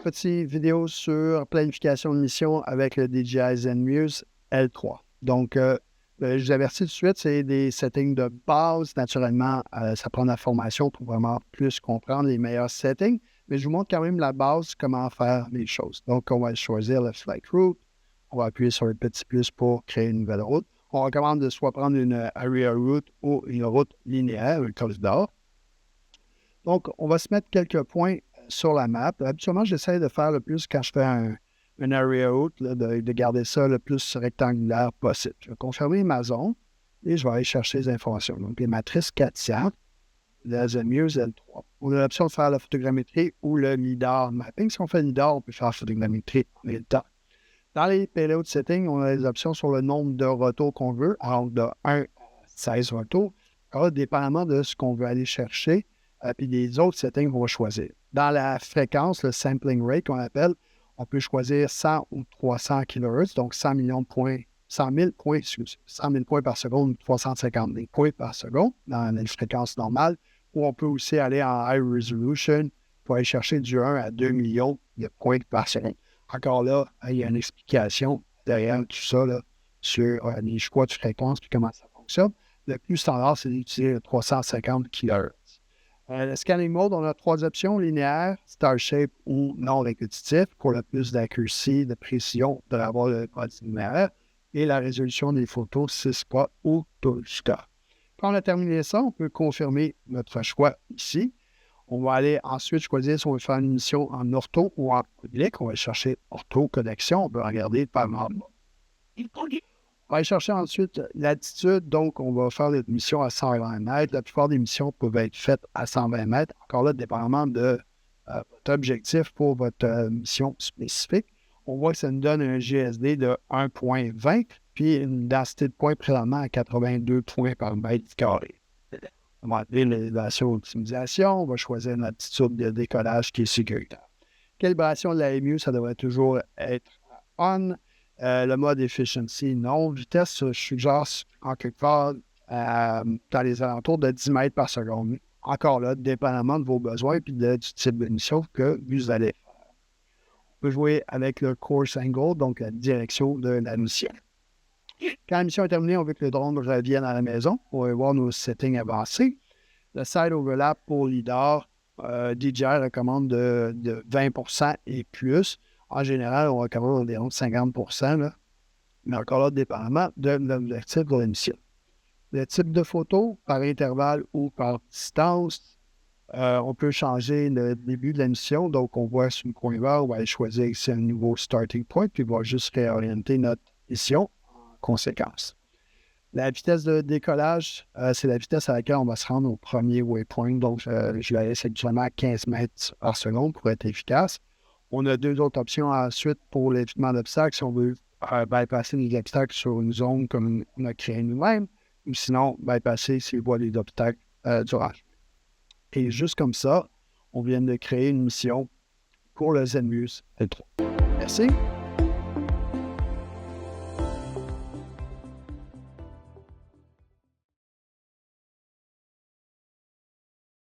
petite vidéo sur planification de mission avec le DJI Zenmuse L3. Donc, je vous avertis tout de suite, c'est des settings de base. Naturellement, ça prend de la formation pour vraiment plus comprendre les meilleurs settings, mais je vous montre quand même la base, comment faire les choses. Donc, on va choisir le Flight Route. On va appuyer sur le petit plus pour créer une nouvelle route. On recommande de soit prendre une Area Route ou une route linéaire, un corridor. Donc, on va se mettre quelques points sur la map. Habituellement, j'essaie de faire le plus quand je fais un area route, là, de garder ça le plus rectangulaire possible. Je vais confirmer ma zone et je vais aller chercher les informations. Donc, les matrices 400, la Zenmuse L3. On a l'option de faire la photogrammétrie ou le LiDAR mapping. Si on fait LiDAR, on peut faire la photogrammétrie en même temps. Dans les payload settings, on a les options sur le nombre de retours qu'on veut, donc de 1 à 16 retours. Alors, dépendamment de ce qu'on veut aller chercher, puis les autres settings qu'on va choisir. Dans la fréquence, le sampling rate qu'on appelle, on peut choisir 100 ou 300 kHz, donc 100 000 points par seconde, 350 000 points par seconde dans les fréquences normales, ou on peut aussi aller en high resolution pour aller chercher du 1 à 2 millions de points par seconde. Encore là, il y a une explication derrière tout ça là, sur les choix de fréquence et comment ça fonctionne. Le plus standard, c'est d'utiliser le 350 kHz. Le scanning mode, on a 3 options, linéaire, star shape ou non répétitif, pour le plus d'accuracy, de précision, de avoir le code linéaire, et la résolution des photos 6K ou 12K. Quand on a terminé ça, on peut confirmer notre choix ici. On va aller ensuite choisir si on veut faire une mission en ortho ou en public. On va chercher ortho connexion. On peut regarder par exemple. On va aller chercher ensuite l'altitude. Donc, on va faire des missions à 120 mètres. La plupart des missions peuvent être faites à 120 mètres. Encore là, dépendamment de votre objectif pour votre mission spécifique. On voit que ça nous donne un GSD de 1,20 puis une densité de points présentement à 82 points par mètre carré. On va appeler l'élévation optimisation. On va choisir une altitude de décollage qui est sécuritaire. Calibration de la MU, ça devrait toujours être on. Le mode efficiency, non. Vitesse, je suggère en quelque part dans les alentours de 10 mètres par seconde. Encore là, dépendamment de vos besoins et du type de mission que vous allez faire. On peut jouer avec le course angle, donc la direction de la mission. Quand la mission est terminée, on veut que le drone revienne à la maison. On va voir nos settings avancés. Le side overlap pour LiDAR, DJI recommande de 20% et plus. En général, on recommande environ 50%, là. Mais encore là, dépendamment de l'objectif de la mission. Le type de photo, par intervalle ou par distance, on peut changer le début de la mission. Donc, on voit sur le coin vert, on va aller choisir ici un nouveau starting point, puis on va juste réorienter notre mission en conséquence. La vitesse de décollage, c'est la vitesse à laquelle on va se rendre au premier waypoint. Donc, je la laisse actuellement à 15 mètres par seconde pour être efficace. On a 2 autres options ensuite pour l'évitement d'obstacles. Si on veut bypasser les obstacles sur une zone comme on a créé nous-mêmes, ou sinon bypasser s'il voit les obstacles durant. Et juste comme ça, on vient de créer une mission pour le Zenmuse L3. Merci.